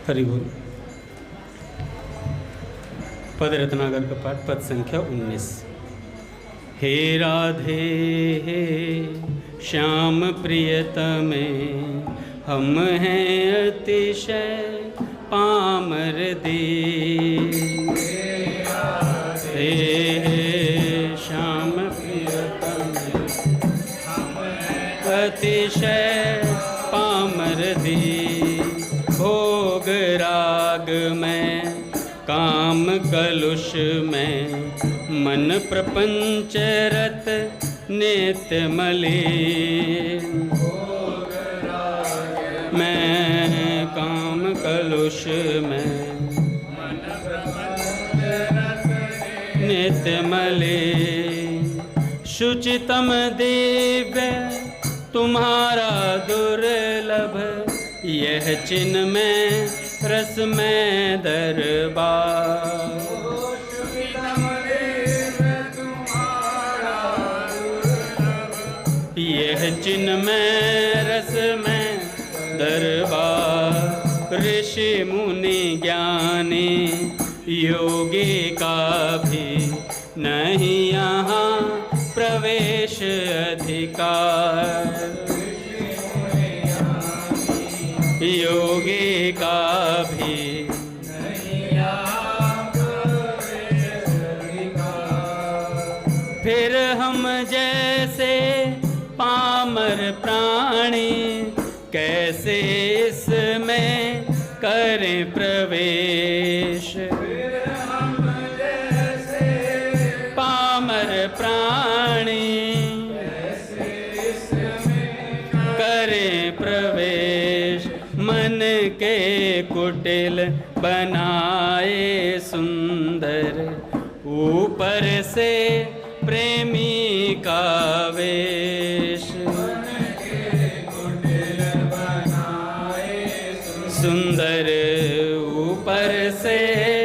हरि बोल। पद रत्नाकर का पाठ, पद संख्या 19। हे राधे हे श्याम प्रियतमे, हम हैं अतिशय पामर दीन। हे श्याम प्रियतमे, हम हैं अतिशय पामर दीन। भोग राग में काम कलुष में, मन प्रपंच रत नित्य मलिन। भोग राग में काम कलुष में, मन प्रपंच रत नित्य मलिन। शुचितम दिव्य तुम्हारा दुर्लभ, यह चिन्ह में रस में दरबार। यह चिन्ह में रस में दरबार। ऋषि मुनि ज्ञानी योगी का भी नहीं यहाँ प्रवेश अधिकार। योगी का भी फिर हम जैसे पामर प्राणी, कैसे इसमें करें प्रवेश। हम जैसे पामर प्राणी, कैसे इसमें करें प्रवेश। मन के कुटिल बनाए सुंदर, ऊपर से प्रेमी का वेश। मन के कुटिल बनाए सुंदर, ऊपर से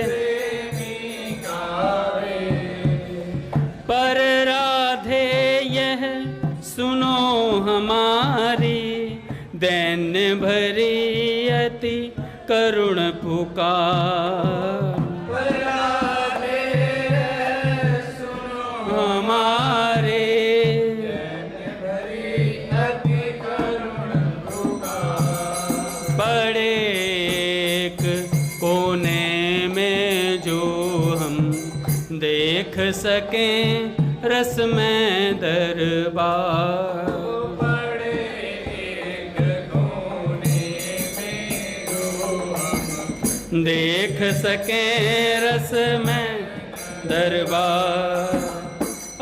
प्रेमी का वेश। पर राधे यह सुनो हमारी, दैन्य भरी अति करुण पुकार। राधे सुनो हमारे, दैन्य भरी अति करुण पुकार। बड़े एक कोने में जो हम देख सकें रस में दरबार। देख सके रस में दरबार।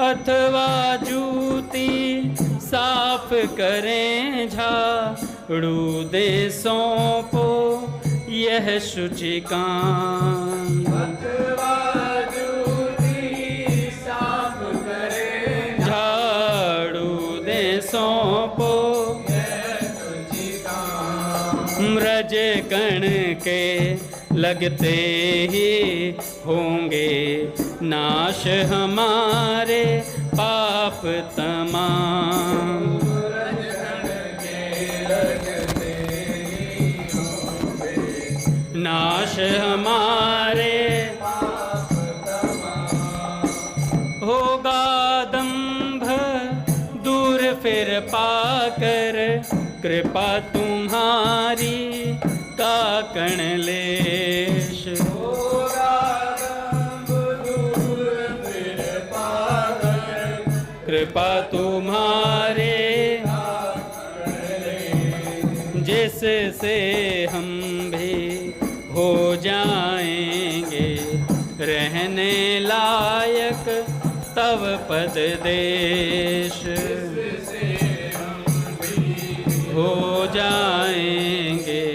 अथवा जूती साफ करें झाड़ू दे सौंपो यह शुचि काम। अथवा जूती साफ करें झाड़ू दे सौंपो यह शुचि काम। म्रज कण के लगते ही होंगे नाश हमारे पाप तमाम। नाश हमारे पाप तमाम। होगा दंभ दूर फिर पाकर, कृपा तुम्हारी काकण लेश। होगा दंभ दूर फिर पाकर, कृपा तुम्हारे काकण लेश। जिससे हम भी हो जाएंगे रहने लायक तव पद देश। हो जाएंगे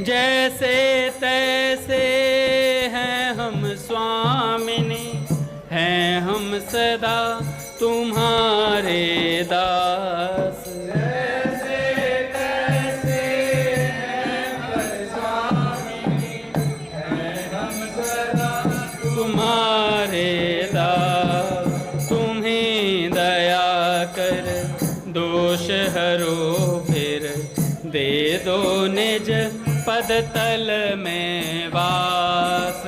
जैसे तैसे हैं हम स्वामिनी, हैं हम सदा तुम्हारे दास। जैसे तैसे हैं हम स्वामिनी, हैं हम सदा तुम्हारे दास। तुम्हीं दया कर दोष दो निज पद तल में वास,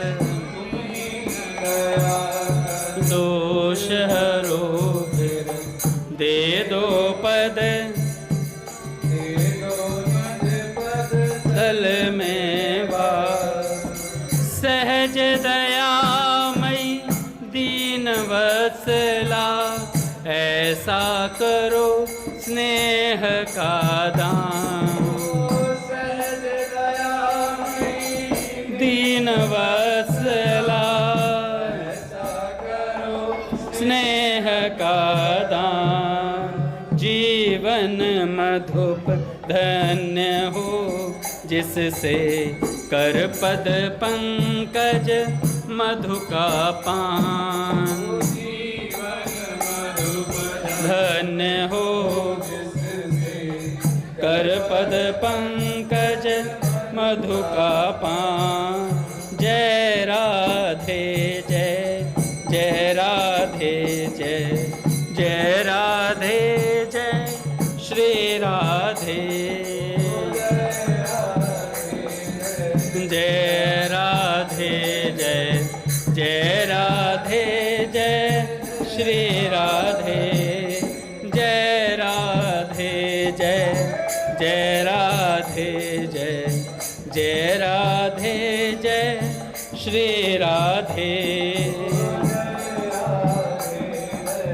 दोष हरो फिर दे दो पद तल में वास। सहज दयामयी दीन वत्सला, ऐसा करो स्नेह का दान। सहज दयामयी दीन वत्सला, ऐसा करो स्नेह का दान। जीवन मधुप धन्य हो, जिससे कर पद पंकज मधु का पान। धन्य हो कर पद पंकज मधु का पान। जय राधे जय, जय राधे जय, जय राधे जय श्री राधे। जय राधे जय, जय राधे जय श्री राधे। जय राधे जय, जय राधे जय, जय राधे जय श्री राधे।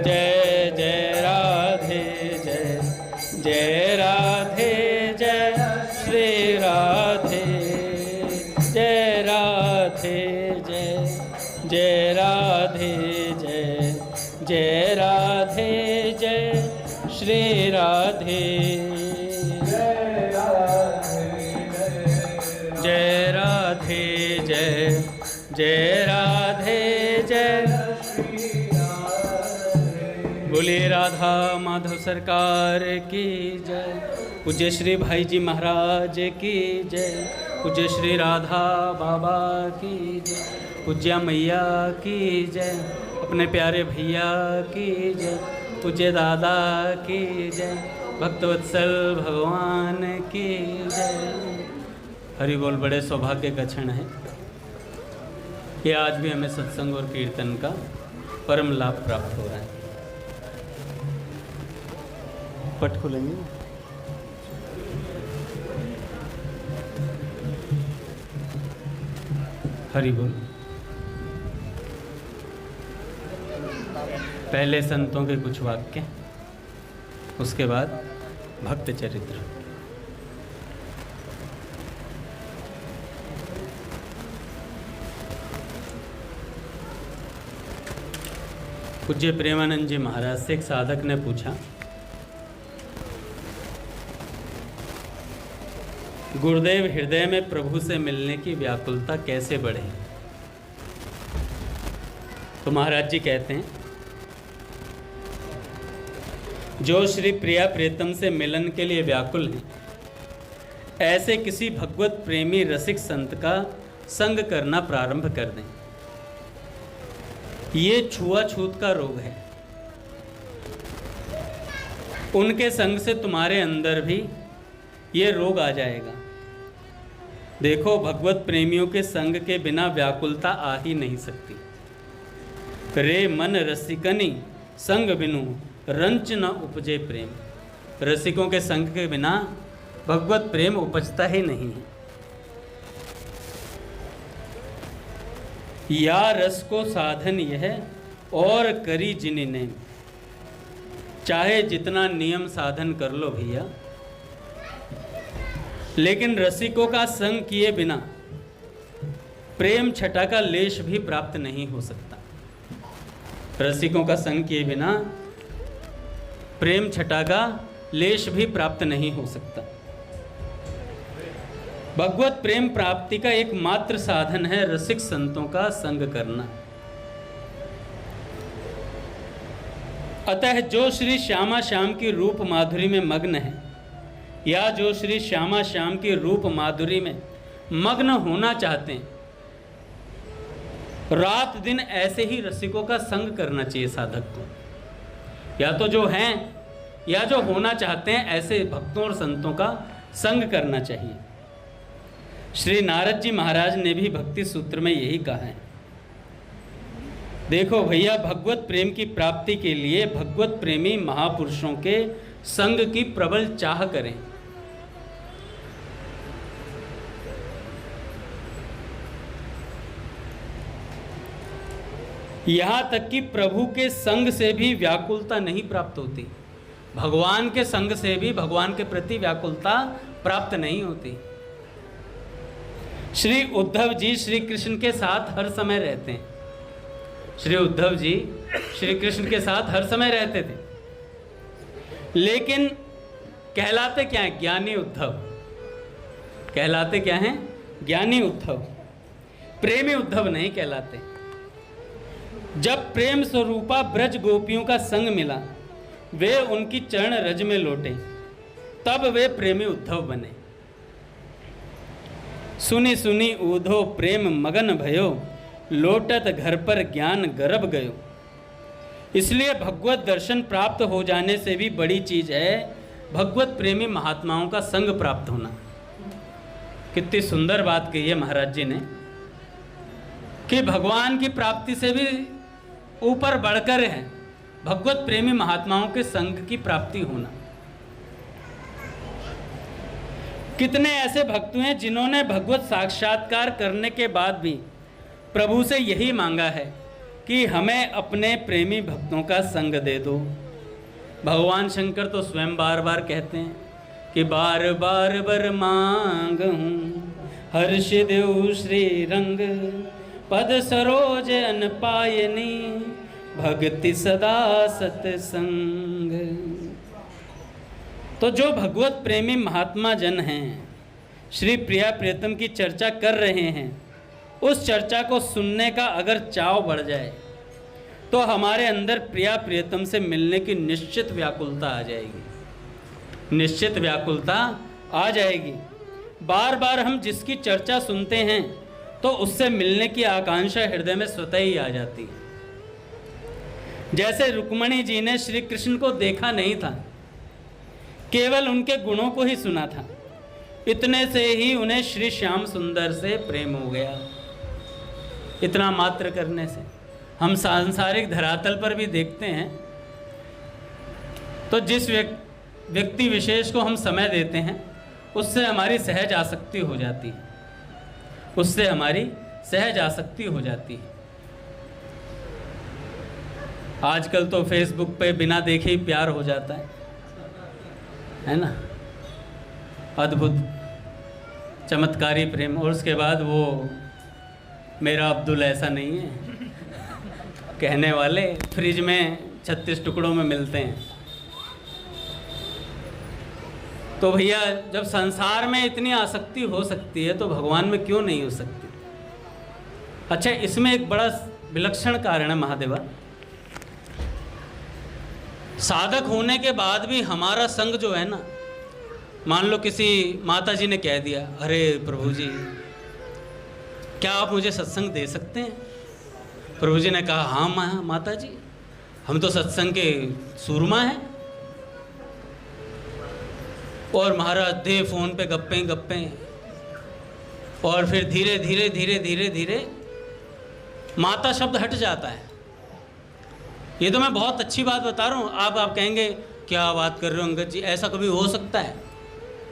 जय जय राधे जय, जय राधे जय श्री राधे। जय राधे जय, जय राधे जय, जय राधे जय श्री राधे। जय राधे जय, जय राधे जय। बोलिए राधा माधव सरकार की जय। पूज्य श्री भाई जी महाराज की जय। पूज्य श्री राधा बाबा की जय। पूज्य मैया की जय। अपने प्यारे भैया की जय। पूज्य दादा की जय। भक्तवत्सल भगवान की जय। हरि बोल। बड़े सौभाग्य का क्षण है कि आज भी हमें सत्संग और कीर्तन का परम लाभ प्राप्त हो रहा है। पट खोलेंगे। हरि बोल। पहले संतों के कुछ वाक्य, उसके बाद भक्त चरित्र। पूज्य प्रेमानंद जी महाराज से एक साधक ने पूछा, गुरुदेव हृदय में प्रभु से मिलने की व्याकुलता कैसे बढ़े? तो महाराज जी कहते हैं, जो श्री प्रिया प्रीतम से मिलन के लिए व्याकुल हैं, ऐसे किसी भगवत प्रेमी रसिक संत का संग करना प्रारंभ कर दें। ये छुआछूत का रोग है। उनके संग से तुम्हारे अंदर भी ये रोग आ जाएगा। देखो, भगवत प्रेमियों के संग के बिना व्याकुलता आ ही नहीं सकती। रे मन रसिकनी संग बिनु रंच न उपजे प्रेम। रसिकों के संग के बिना भगवत प्रेम उपजता ही नहीं है। या रस को साधन यह और करी जिनि ने। चाहे जितना नियम साधन कर लो भैया, लेकिन रसिकों का संग किए बिना प्रेम छटा का लेश भी प्राप्त नहीं हो सकता। रसिकों का संग किए बिना प्रेम छटा का लेश भी प्राप्त नहीं हो सकता। भगवत प्रेम प्राप्ति का एकमात्र साधन है रसिक संतों का संग करना। अतः जो श्री श्यामा श्याम की रूप माधुरी में मग्न है, या जो श्री श्यामा श्याम की रूप माधुरी में मग्न होना चाहते हैं, रात दिन ऐसे ही रसिकों का संग करना चाहिए साधक को। या तो जो हैं या जो होना चाहते हैं, ऐसे भक्तों और संतों का संग करना चाहिए। श्री नारद जी महाराज ने भी भक्ति सूत्र में यही कहा है। देखो भैया, भगवत प्रेम की प्राप्ति के लिए भगवत प्रेमी महापुरुषों के संग की प्रबल चाह करें। यहां तक कि प्रभु के संग से भी व्याकुलता नहीं प्राप्त होती, भगवान के संग से भी भगवान के प्रति व्याकुलता प्राप्त नहीं होती। श्री उद्धव जी श्री कृष्ण के साथ हर समय रहते हैं। श्री उद्धव जी श्री कृष्ण के साथ हर समय रहते थे, लेकिन कहलाते क्या हैं? ज्ञानी उद्धव। कहलाते क्या हैं? ज्ञानी उद्धव, प्रेमी उद्धव नहीं कहलाते। जब प्रेम स्वरूपा ब्रज गोपियों का संग मिला, वे उनकी चरण रज में लौटे, तब वे प्रेमी उद्धव बने। सुनी सुनी ऊधो प्रेम मगन भयो, लोटत घर पर ज्ञान गर्भ गयो। इसलिए भगवत दर्शन प्राप्त हो जाने से भी बड़ी चीज है भगवत प्रेमी महात्माओं का संग प्राप्त होना। कितनी सुंदर बात कही है महाराज जी ने कि भगवान की प्राप्ति से भी ऊपर बढ़कर है भगवत प्रेमी महात्माओं के संग की प्राप्ति होना। कितने ऐसे भक्त हैं जिन्होंने भगवत साक्षात्कार करने के बाद भी प्रभु से यही मांगा है कि हमें अपने प्रेमी भक्तों का संग दे दो। भगवान शंकर तो स्वयं बार बार कहते हैं कि बार बार बर मांग हूँ हर्ष देव श्री रंग, पद सरोज अन पायनी भक्ति सदा सत्संग। तो जो भगवत प्रेमी महात्मा जन हैं, श्री प्रिया प्रियतम की चर्चा कर रहे हैं, उस चर्चा को सुनने का अगर चाव बढ़ जाए तो हमारे अंदर प्रिया प्रियतम से मिलने की निश्चित व्याकुलता आ जाएगी। निश्चित व्याकुलता आ जाएगी। बार बार हम जिसकी चर्चा सुनते हैं तो उससे मिलने की आकांक्षा हृदय में स्वतः ही आ जाती है। जैसे रुक्मणी जी ने श्री कृष्ण को देखा नहीं था, केवल उनके गुणों को ही सुना था, इतने से ही उन्हें श्री श्याम सुंदर से प्रेम हो गया। इतना मात्र करने से हम सांसारिक धरातल पर भी देखते हैं तो जिस व्यक्ति विशेष को हम समय देते हैं उससे हमारी सहज आसक्ति हो जाती है, उससे हमारी सहज आसक्ति हो जाती है। आजकल तो फेसबुक पे बिना देखे ही प्यार हो जाता है ना, अद्भुत चमत्कारी प्रेम। और उसके बाद वो मेरा अब्दुल ऐसा नहीं है कहने वाले फ्रिज में 36 टुकड़ों में मिलते हैं। तो भैया, जब संसार में इतनी आसक्ति हो सकती है तो भगवान में क्यों नहीं हो सकती? अच्छा, इसमें एक बड़ा विलक्षण कारण है महादेवा। साधक होने के बाद भी हमारा संग जो है ना, मान लो किसी माता जी ने कह दिया, अरे प्रभु जी क्या आप मुझे सत्संग दे सकते हैं? प्रभु जी ने कहा, हाँ माता जी, हम तो सत्संग के सूरमा हैं। और महाराज दे फोन पे गप्पे गप्पे, और फिर धीरे धीरे धीरे धीरे धीरे माता शब्द हट जाता है। ये तो मैं बहुत अच्छी बात बता रहा हूँ। आप कहेंगे क्या बात कर रहे हो अंगद जी, ऐसा कभी हो सकता है?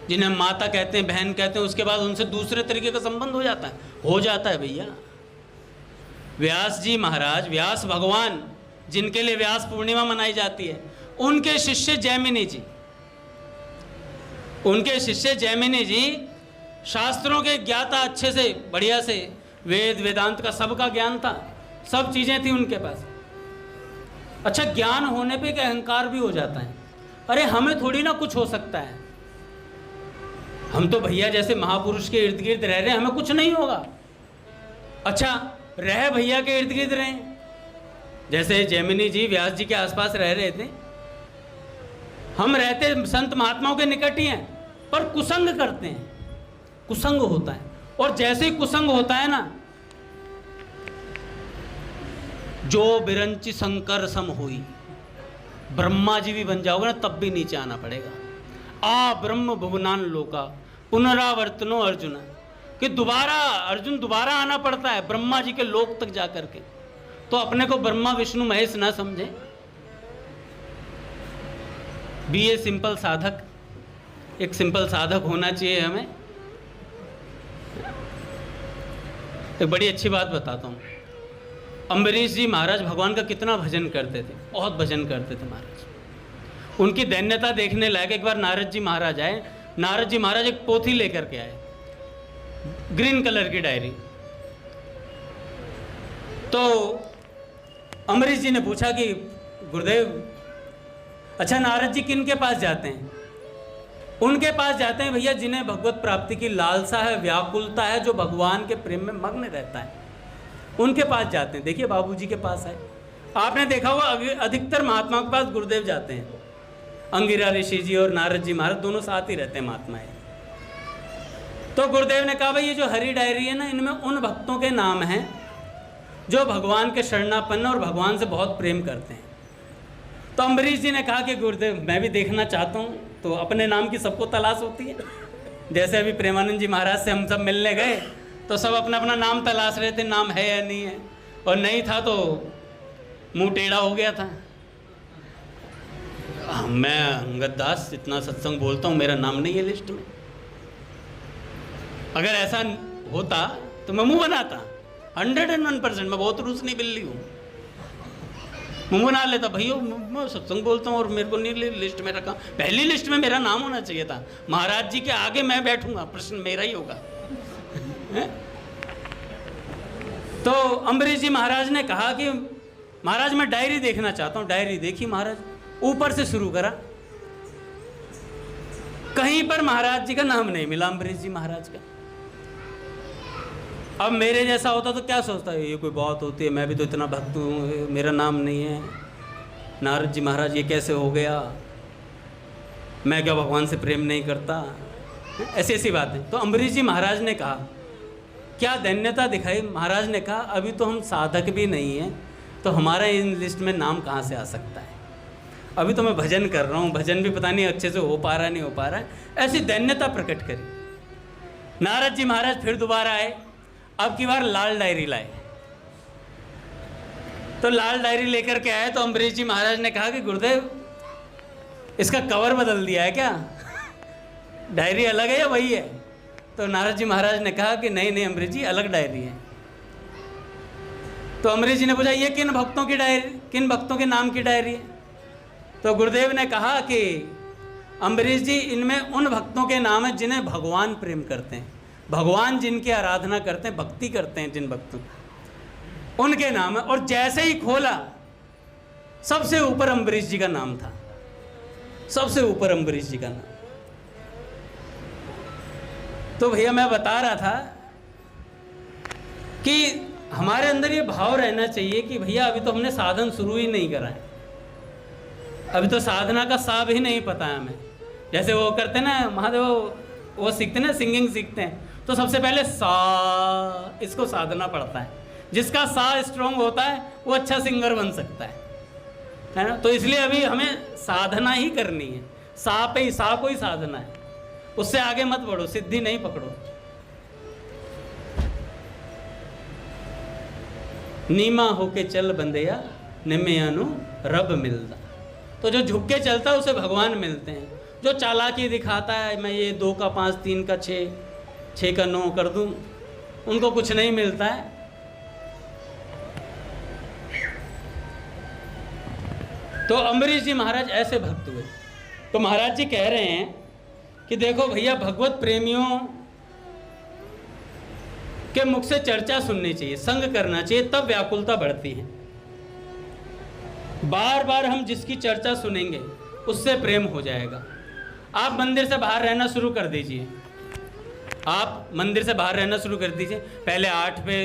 जिन्हें माता कहते हैं, बहन कहते हैं, उसके बाद उनसे दूसरे तरीके का संबंध हो जाता है? हो जाता है भैया। व्यास जी महाराज, व्यास भगवान, जिनके लिए व्यास पूर्णिमा मनाई जाती है, उनके शिष्य जैमिनी जी, उनके शिष्य जैमिनी जी शास्त्रों के ज्ञाता, अच्छे से बढ़िया से वेद वेदांत का सबका ज्ञान था, सब चीजें थी उनके पास। अच्छा, ज्ञान होने पे एक अहंकार भी हो जाता है, अरे हमें थोड़ी ना कुछ हो सकता है, हम तो भैया जैसे महापुरुष के इर्द गिर्द रह रहे हैं, हमें कुछ नहीं होगा। अच्छा, रह भैया के इर्द गिर्द रहे, जैसे जैमिनी जी व्यास जी के आसपास रह रहे थे, हम रहते संत महात्माओं के निकट ही हैं, पर कुसंग करते हैं, कुसंग होता है। और जैसे ही कुसंग होता है ना, जो बिरंची शंकर सम हुई, ब्रह्मा जी भी बन जाओगे ना तब भी नीचे आना पड़ेगा। आ ब्रह्म भुवनान लोका पुनरावर्तनो अर्जुन, कि दोबारा आना पड़ता है ब्रह्मा जी के लोक तक जाकर के। तो अपने को ब्रह्मा विष्णु महेश ना समझे, बी ए सिंपल साधक, एक सिंपल साधक होना चाहिए हमें। एक बड़ी अच्छी बात बताता हूँ, अम्बरीश जी महाराज भगवान का कितना भजन करते थे, बहुत भजन करते थे महाराज। उनकी दैन्यता देखने लायक एक बार नारद जी महाराज आए। नारद जी महाराज एक पोथी लेकर के आए, ग्रीन कलर की डायरी। तो अम्बरीश जी ने पूछा कि गुरुदेव, अच्छा नारद जी किन के पास जाते हैं? उनके पास जाते हैं भैया जिन्हें भगवत प्राप्ति की लालसा है, व्याकुलता है, जो भगवान के प्रेम में मग्न रहता है, उनके पास जाते हैं। देखिए बाबूजी के पास है, आपने देखा होगा अधिकतर महात्माओं के पास गुरुदेव जाते हैं। अंगिरा ऋषि जी और नारद जी महाराज दोनों साथ ही रहते हैं महात्माएं। तो गुरुदेव ने कहा भाई ये जो हरी डायरी है ना, इनमें उन भक्तों के नाम हैं जो भगवान के शरणापन्न और भगवान से बहुत प्रेम करते हैं। तो अम्बरीश जी ने कहा कि गुरुदेव मैं भी देखना चाहता हूँ। तो अपने नाम की सबको तलाश होती है। जैसे अभी प्रेमानंद जी महाराज से हम सब मिलने गए तो सब अपना अपना नाम तलाश रहे थे, नाम है या नहीं है, और नहीं था तो मुंह टेढ़ा हो गया था। मैं अंगद दास इतना सत्संग बोलता हूँ, मेरा नाम नहीं है लिस्ट में। अगर ऐसा होता तो मैं मुंह बनाता 101%। मैं बहुत रूस नहीं बिल्ली हूँ, मुंह बना लेता भैया मैं सत्संग बोलता हूँ और मेरे को नहीं लिस्ट में रखा। पहली लिस्ट में मेरा नाम होना चाहिए था। महाराज जी के आगे मैं बैठूंगा, प्रश्न मेरा ही होगा। तो अम्बरीश जी महाराज ने कहा कि महाराज मैं डायरी देखना चाहता हूँ। डायरी देखी महाराज, ऊपर से शुरू करा, कहीं पर महाराज जी का नाम नहीं मिला, अम्बरीश जी महाराज का। अब मेरे जैसा होता तो क्या सोचता है, ये कोई बात होती है, मैं भी तो इतना भक्त हूँ, मेरा नाम नहीं है। नारद जी महाराज ये कैसे हो गया, मैं क्या भगवान से प्रेम नहीं करता, ऐसी ऐसी बातें। तो अम्बरीश जी महाराज ने कहा, क्या धन्यता दिखाई। महाराज ने कहा अभी तो हम साधक भी नहीं हैं, तो हमारा इन लिस्ट में नाम कहाँ से आ सकता है। अभी तो मैं भजन कर रहा हूँ, भजन भी पता नहीं अच्छे से हो पा रहा नहीं हो पा रहा है। ऐसी धन्यता प्रकट करी। नारद जी महाराज फिर दोबारा आए, अब की बार लाल डायरी लाए। तो लाल डायरी लेकर के आए तो अम्बरीश जी महाराज ने कहा कि गुरुदेव इसका कवर बदल दिया है क्या, डायरी अलग है या वही है? तो नारद जी महाराज ने कहा कि नहीं नहीं अम्बरीश जी अलग डायरी है। तो अम्बरीश जी ने पूछा ये किन भक्तों की डायरी, किन भक्तों के नाम की डायरी है? तो गुरुदेव ने कहा कि अम्बरीश जी इनमें उन भक्तों के नाम है जिन्हें भगवान प्रेम करते हैं, भगवान जिनकी आराधना करते हैं, भक्ति करते हैं जिन भक्तों, उनके नाम है। और जैसे ही खोला सबसे ऊपर अम्बरीश जी का नाम था, सबसे ऊपर अम्बरीश जी का नाम। तो भैया मैं बता रहा था कि हमारे अंदर ये भाव रहना चाहिए कि भैया अभी तो हमने साधन शुरू ही नहीं करा है, अभी तो साधना का सा भी नहीं पता है हमें। जैसे वो करते ना महादेव, वो सीखते ना, सिंगिंग सीखते हैं, तो सबसे पहले सा, इसको साधना पड़ता है। जिसका सा स्ट्रांग होता है वो अच्छा सिंगर बन सकता है ना। तो इसलिए अभी हमें साधना ही करनी है, सा पे ही, सा को ही साधना है, उससे आगे मत बढ़ो, सिद्धि नहीं पकड़ो। नीमा होके चल बंदेया निम्यानु रब मिलता। तो जो झुक के चलता है उसे भगवान मिलते हैं। जो चालाकी दिखाता है मैं ये 2 का 5, 3 का 6, 6 का 9 कर दूं, उनको कुछ नहीं मिलता है। तो अम्बरीश जी महाराज ऐसे भक्त हुए। तो महाराज जी कह रहे हैं कि देखो भैया भगवत प्रेमियों के मुख से चर्चा सुननी चाहिए, संग करना चाहिए, तब व्याकुलता बढ़ती है। बार बार हम जिसकी चर्चा सुनेंगे उससे प्रेम हो जाएगा। आप मंदिर से बाहर रहना शुरू कर दीजिए, आप मंदिर से बाहर रहना शुरू कर दीजिए। पहले 8 पे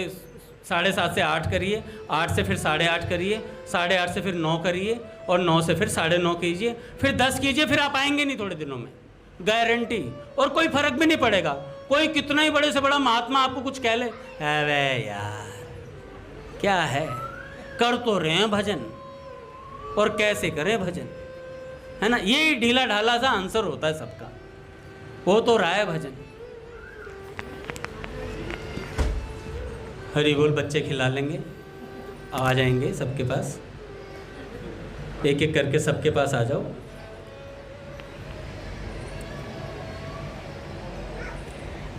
7:30 से 8 करिए, 8 से फिर 8:30 करिए, 8:30 से फिर 9 करिए, और 9 से फिर 9:30 कीजिए, फिर 10 कीजिए, फिर आप आएंगे नहीं थोड़े दिनों में, गारंटी। और कोई फर्क भी नहीं पड़ेगा, कोई कितना ही बड़े से बड़ा महात्मा आपको कुछ कह ले, अरे यार क्या है, कर तो रहे हैं भजन, और कैसे करें भजन, है ना, ये ढीला ढाला सा आंसर होता है सबका। वो तो रहा है भजन। हरि बोल बच्चे खिला लेंगे, आ जाएंगे सबके पास, एक एक करके सबके पास आ जाओ।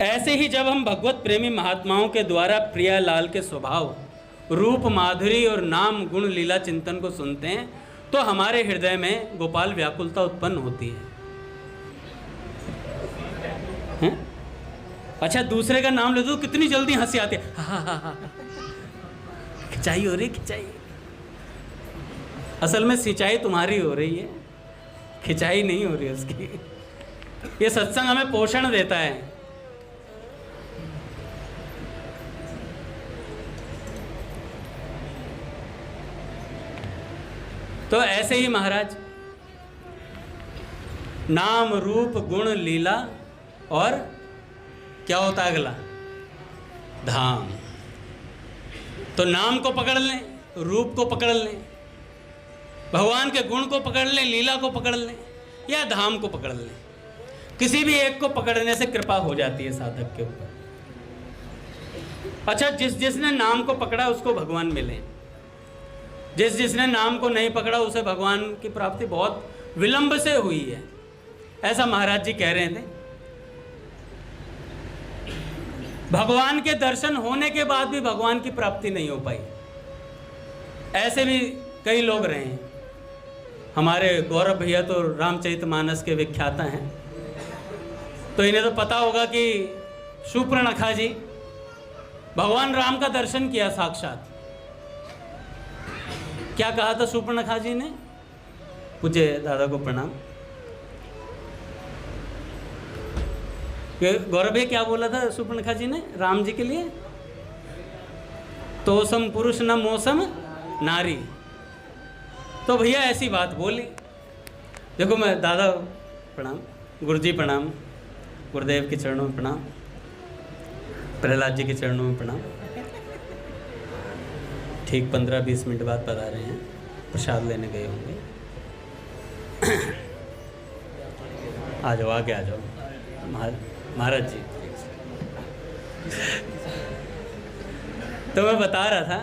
ऐसे ही जब हम भगवत प्रेमी महात्माओं के द्वारा प्रियालाल के स्वभाव, रूप, माधुरी और नाम गुण लीला चिंतन को सुनते हैं तो हमारे हृदय में गोपाल व्याकुलता उत्पन्न होती है। हैं? अच्छा, दूसरे का नाम ले दो कितनी जल्दी हंसी आती है, खिंचाई हो रही, खिंचाई। असल में सिंचाई तुम्हारी हो रही है, खिंचाई नहीं हो रही उसकी। ये सत्संग हमें पोषण देता है। तो ऐसे ही महाराज नाम रूप गुण लीला और क्या होता है अगला, धाम। तो नाम को पकड़ लें, रूप को पकड़ लें, भगवान के गुण को पकड़ लें, लीला को पकड़ लें या धाम को पकड़ लें। किसी भी एक को पकड़ने से कृपा हो जाती है साधक के ऊपर। अच्छा, जिसने नाम को पकड़ा उसको भगवान मिले, जिसने नाम को नहीं पकड़ा उसे भगवान की प्राप्ति बहुत विलंब से हुई है, ऐसा महाराज जी कह रहे थे। भगवान के दर्शन होने के बाद भी भगवान की प्राप्ति नहीं हो पाई। ऐसे भी कई लोग रहे हैं। हमारे गौरव भैया तो रामचरितमानस के विख्याता हैं, तो इन्हें तो पता होगा कि शूर्पणखा जी भगवान राम का दर्शन किया साक्षात। क्या कहा था शूर्पणखा जी ने? पूज्य दादा को प्रणाम। गौरव भैया क्या बोला था शूर्पणखा जी ने राम जी के लिए? तो सम पुरुष न मौसम नारी। तो भैया ऐसी बात बोली। देखो, मैं दादा प्रणाम, गुरुजी प्रणाम, गुरुदेव के चरणों में प्रणाम, प्रहलाद जी के चरणों में प्रणाम। ठीक 15-20 मिनट बाद बता रहे हैं, प्रसाद लेने गए होंगे। आ जाओ, आगे आ जाओ महाराज जी। तो मैं बता रहा था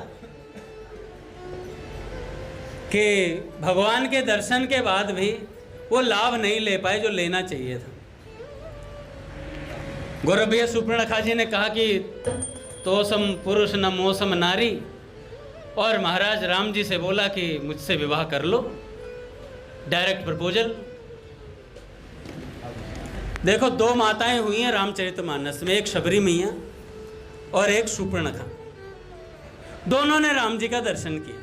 कि भगवान के दर्शन के बाद भी वो लाभ नहीं ले पाए जो लेना चाहिए था। गौरव भैया शूर्पणखा जी ने कहा कि तो सम पुरुष न मौसम नारी, और महाराज राम जी से बोला कि मुझसे विवाह कर लो, डायरेक्ट प्रपोजल। देखो, दो माताएं हुई हैं रामचरितमानस में, एक शबरी मैया और एक शूर्पणखा। दोनों ने राम जी का दर्शन किया,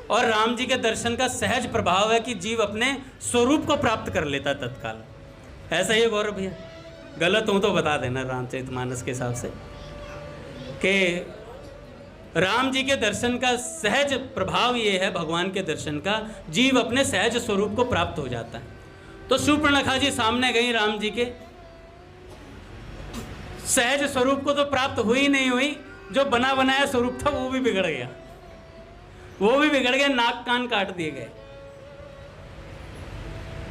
और राम जी के दर्शन का सहज प्रभाव है कि जीव अपने स्वरूप को प्राप्त कर लेता तत्काल। ऐसा ही है गौरव भैया, गलत हूं तो बता देना रामचरितमानस के हिसाब से, कि राम जी के दर्शन का सहज प्रभाव ये है, भगवान के दर्शन का, जीव अपने सहज स्वरूप को प्राप्त हो जाता है। तो शूर्पणखा जी सामने गई राम जी के, सहज स्वरूप को तो प्राप्त हुई नहीं हुई, जो बना बनाया स्वरूप था वो भी बिगड़ गया, वो भी बिगड़ गया, नाक कान काट दिए गए।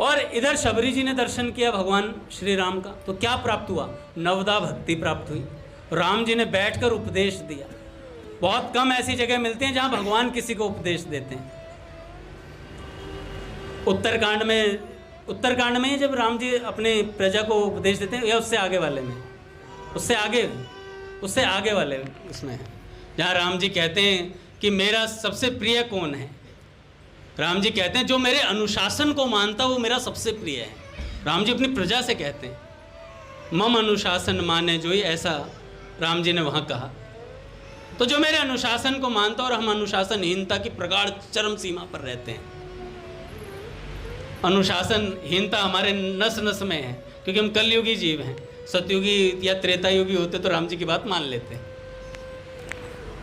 और इधर शबरी जी ने दर्शन किया भगवान श्री राम का, तो क्या प्राप्त हुआ? नवदा भक्ति प्राप्त हुई। राम जी ने बैठकर उपदेश दिया। बहुत कम ऐसी जगह मिलती हैं जहां भगवान किसी को उपदेश देते हैं। उत्तरकांड में जब राम जी अपने प्रजा को उपदेश देते हैं, या उससे आगे वाले में, उससे आगे वाले उसमें है, जहाँ राम जी कहते हैं कि मेरा सबसे प्रिय कौन है। राम जी कहते हैं जो मेरे अनुशासन को मानता वो मेरा सबसे प्रिय है। राम जी अपनी प्रजा से कहते हैं, मम अनुशासन माने जोई, ऐसा राम जी ने वहाँ कहा। तो जो मेरे अनुशासन को मानता, और हम अनुशासनहीनता की प्रगाढ़ चरम सीमा पर रहते हैं। अनुशासनहीनता हमारे नस नस में है, क्योंकि हम कलयुगी जीव हैं। सतयुगी या त्रेतायुगी होते तो राम जी की बात मान लेते।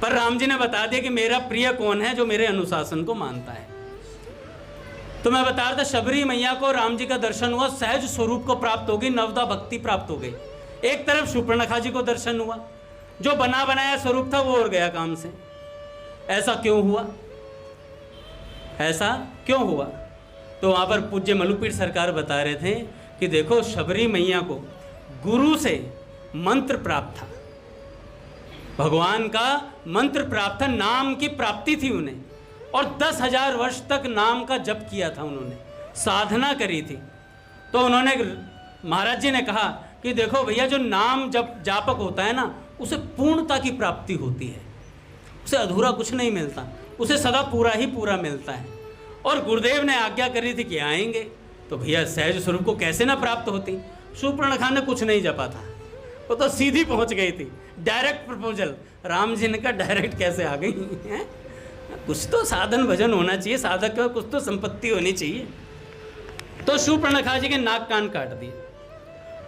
पर राम जी ने बता दिया कि मेरा प्रिय कौन है, जो मेरे अनुशासन को मानता है। तो मैं बता रहा था, शबरी मैया को राम जी का दर्शन हुआ, सहज स्वरूप को प्राप्त हो गई, नवदा भक्ति प्राप्त हो गई। एक तरफ शूर्पणखा जी को दर्शन हुआ, जो बना बनाया स्वरूप था वो और गया काम से। ऐसा क्यों हुआ? ऐसा क्यों हुआ? तो वहाँ पर पूज्य मलुपीठ सरकार बता रहे थे कि देखो शबरी मैया को गुरु से मंत्र प्राप्त था, भगवान का मंत्र प्राप्त था, नाम की प्राप्ति थी उन्हें, और 10,000 वर्ष तक नाम का जप किया था उन्होंने, साधना करी थी। तो उन्होंने, महाराज जी ने कहा कि देखो भैया, जो नाम जब जापक होता है ना, उसे पूर्णता की प्राप्ति होती है, उसे अधूरा कुछ नहीं मिलता, उसे सदा पूरा ही पूरा मिलता है। और गुरुदेव ने आज्ञा करी थी कि आएंगे, तो भैया सहज स्वरूप को कैसे ना प्राप्त होती। शूर्पणखा ने कुछ नहीं जपा था, वो तो सीधी पहुंच गई थी, डायरेक्ट प्रपोजल। राम जी ने कहा डायरेक्ट कैसे आ गई हैं? कुछ तो साधन भजन होना चाहिए, साधक का कुछ तो संपत्ति होनी चाहिए। तो शूर्पणखा जी के नाक कान काट दिए।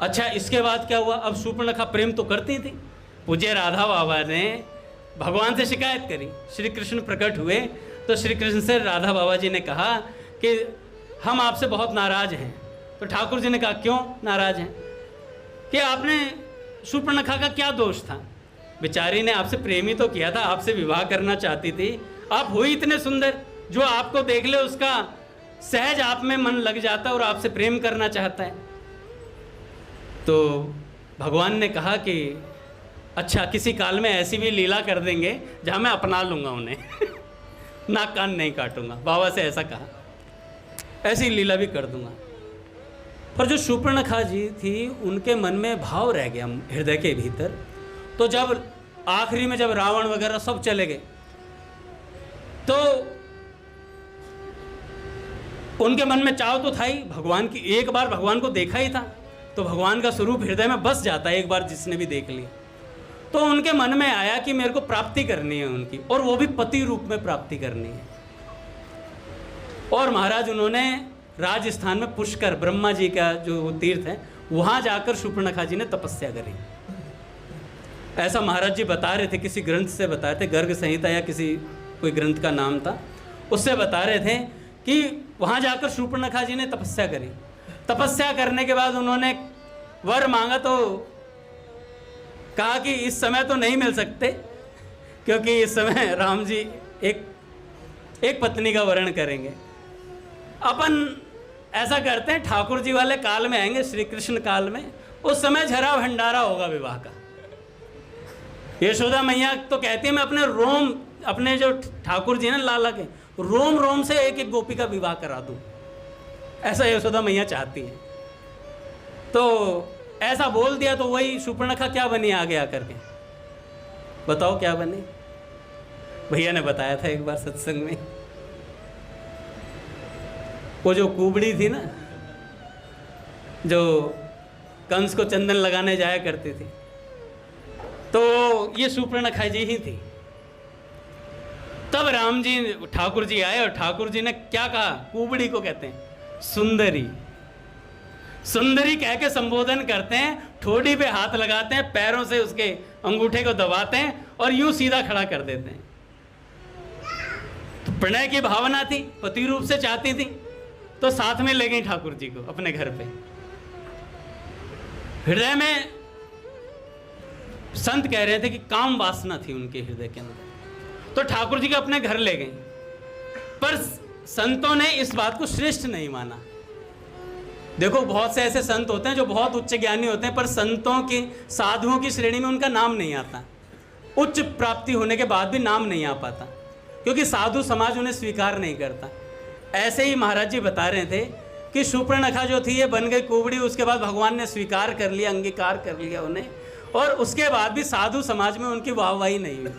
अच्छा, इसके बाद क्या हुआ? अब शूर्पणखा प्रेम तो करती थी। पूज्य राधा बाबा ने भगवान से शिकायत करी, श्री कृष्ण प्रकट हुए तो श्री कृष्ण से राधा बाबा जी ने कहा कि हम आपसे बहुत नाराज हैं। तो ठाकुर जी ने कहा क्यों नाराज हैं? कि आपने, शूर्पणखा का क्या दोष था? बेचारी ने आपसे प्रेम ही तो किया था, आपसे विवाह करना चाहती थी, आप हो ही इतने सुंदर, जो आपको देख ले उसका सहज आप में मन लग जाता और आपसे प्रेम करना चाहता है। तो भगवान ने कहा कि अच्छा, किसी काल में ऐसी भी लीला कर देंगे जहाँ मैं अपना लूँगा उन्हें नाक कान नहीं काटूंगा। बाबा से ऐसा कहा, ऐसी लीला भी कर दूंगा। पर जो शूर्पणखा जी थी, उनके मन में भाव रह गया हृदय के भीतर। तो जब आखिरी में जब रावण वगैरह सब चले गए, तो उनके मन में चाव तो था ही भगवान की, एक बार भगवान को देखा ही था, तो भगवान का स्वरूप हृदय में बस जाता है एक बार जिसने भी देख लिया। तो उनके मन में आया कि मेरे को प्राप्ति करनी है उनकी, और वो भी पति रूप में प्राप्ति करनी है। और महाराज उन्होंने राजस्थान में पुष्कर, ब्रह्मा जी का जो तीर्थ है, वहाँ जाकर शूर्पणखा जी ने तपस्या करी। ऐसा महाराज जी बता रहे थे, किसी ग्रंथ से बता रहे थे, गर्ग संहिता या किसी कोई ग्रंथ का नाम था, उससे बता रहे थे कि वहाँ जाकर शूर्पणखा जी ने तपस्या करी। तपस्या करने के बाद उन्होंने वर मांगा, तो कहा कि इस समय तो नहीं मिल सकते, क्योंकि इस समय राम जी एक पत्नी का वर्ण करेंगे। अपन ऐसा करते हैं, ठाकुर जी वाले काल में आएंगे, श्री कृष्ण काल में, उस समय झरा भंडारा होगा विवाह का। यशोदा मैया तो कहती है मैं अपने रोम, अपने जो ठाकुर जी ने लाला के रोम रोम से एक एक गोपी का विवाह करा दूं, ऐसा यशोदा मैया चाहती है। तो ऐसा बोल दिया, तो वही शूर्पणखा क्या बनी आगे आकर के? बताओ क्या बनी? भैया ने बताया था एक बार सत्संग में, वो जो कुबड़ी थी ना, जो कंस को चंदन लगाने जाया करती थी, तो ये शूर्पणखा जी ही थी। तब राम जी, ठाकुर जी आए, और ठाकुर जी ने क्या कहा? कुबड़ी को कहते हैं सुंदरी। सुंदरी कह के संबोधन करते हैं, ठोड़ी पे हाथ लगाते हैं, पैरों से उसके अंगूठे को दबाते हैं और यूं सीधा खड़ा कर देते हैं। तो प्रणय की भावना थी, पति रूप से चाहती थी, तो साथ में ले गई ठाकुर जी को अपने घर पे। हृदय में संत कह रहे थे कि काम वासना थी उनके हृदय के अंदर, तो ठाकुर जी को अपने घर ले गई। पर संतों ने इस बात को श्रेष्ठ नहीं माना। देखो, बहुत से ऐसे संत होते हैं जो बहुत उच्च ज्ञानी होते हैं, पर संतों की, साधुओं की श्रेणी में उनका नाम नहीं आता। उच्च प्राप्ति होने के बाद भी नाम नहीं आ पाता, क्योंकि साधु समाज उन्हें स्वीकार नहीं करता। ऐसे ही महाराज जी बता रहे थे कि शूर्पणखा जो थी ये बन गई कुबड़ी, उसके बाद भगवान ने स्वीकार कर लिया, अंगीकार कर लिया उन्हें, और उसके बाद भी साधु समाज में उनकी वाहवाही नहीं हुई।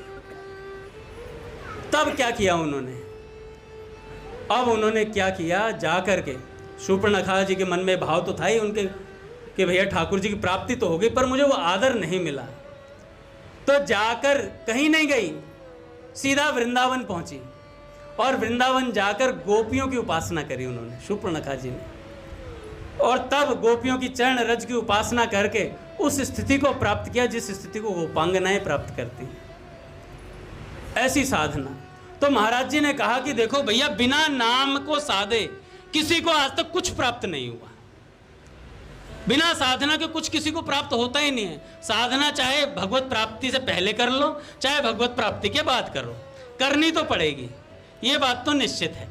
तब क्या किया उन्होंने? अब उन्होंने क्या किया? जा कर के शूर्पणखा जी के मन में भाव तो था ही उनके कि भैया ठाकुर जी की प्राप्ति तो हो गई, पर मुझे वो आदर नहीं मिला। तो जाकर कहीं नहीं गई, सीधा वृंदावन पहुंची, और वृंदावन जाकर गोपियों की उपासना करी उन्होंने, शूर्पणखा जी ने। और तब गोपियों की चरण रज की उपासना करके उस स्थिति को प्राप्त किया जिस स्थिति को गोपांगनाएं प्राप्त करती हैं, ऐसी साधना। तो महाराज जी ने कहा कि देखो भैया, बिना नाम को साधे किसी को आज तक कुछ प्राप्त नहीं हुआ। बिना साधना के कुछ किसी को प्राप्त होता ही नहीं है। साधना चाहे भगवत प्राप्ति से पहले कर लो, चाहे भगवत प्राप्ति के बाद करो, करनी तो पड़ेगी, ये बात तो निश्चित है।